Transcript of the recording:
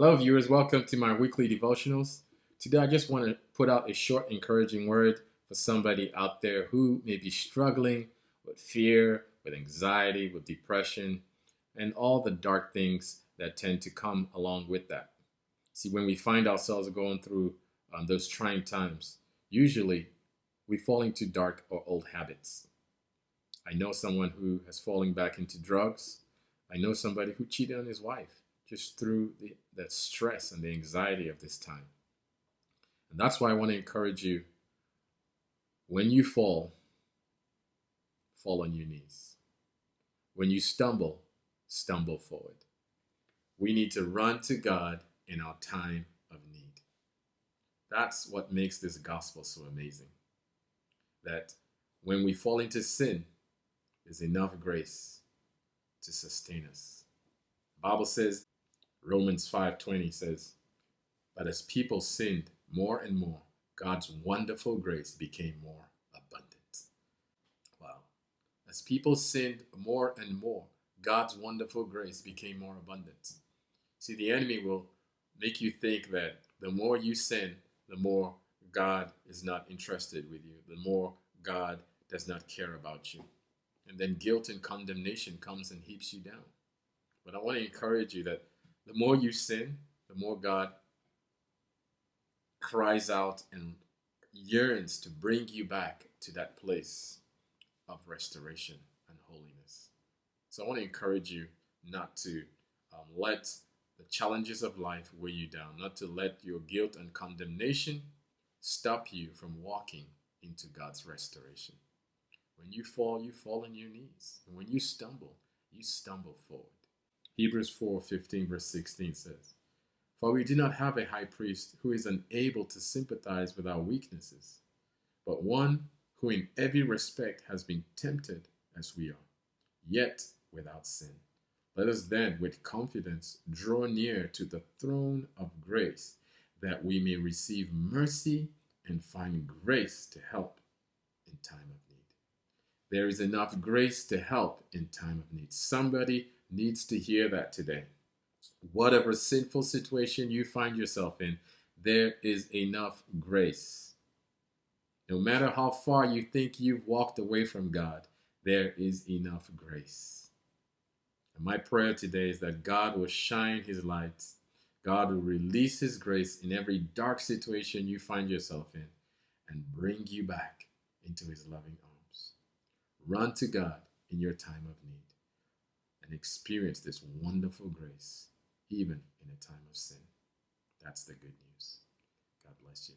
Hello, viewers. Welcome to my weekly devotionals. Today, I just want to put out a short, encouraging word for somebody out there who may be struggling with fear, with anxiety, with depression, and all the dark things that tend to come along with that. See, when we find ourselves going through those trying times, usually we fall into dark or old habits. I know someone who has fallen back into drugs. I know somebody who cheated on his wife just through that stress and the anxiety of this time. And that's why I want to encourage you, when you fall, fall on your knees. When you stumble, stumble forward. We need to run to God in our time of need. That's what makes this gospel so amazing. That when we fall into sin, there's enough grace to sustain us. The Bible says, Romans 5:20 says, but as people sinned more and more, God's wonderful grace became more abundant. Wow. As people sinned more and more, God's wonderful grace became more abundant. See, the enemy will make you think that the more you sin, the more God is not interested with you, the more God does not care about you. And then guilt and condemnation comes and heaps you down. But I want to encourage you that the more you sin, the more God cries out and yearns to bring you back to that place of restoration and holiness. So I want to encourage you not to let the challenges of life weigh you down, not to let your guilt and condemnation stop you from walking into God's restoration. When you fall on your knees. And when you stumble forward. Hebrews 4:15 verse 16 says, for we do not have a high priest who is unable to sympathize with our weaknesses, but one who in every respect has been tempted as we are, yet without sin. Let us then with confidence draw near to the throne of grace, that we may receive mercy and find grace to help in time of need. There is enough grace to help in time of need. Somebody needs to hear that today. Whatever sinful situation you find yourself in, there is enough grace. No matter how far you think you've walked away from God, there is enough grace. And my prayer today is that God will shine his light. God will release his grace in every dark situation you find yourself in and bring you back into his loving arms. Run to God in your time of need and experience this wonderful grace, even in a time of sin. That's the good news. God bless you.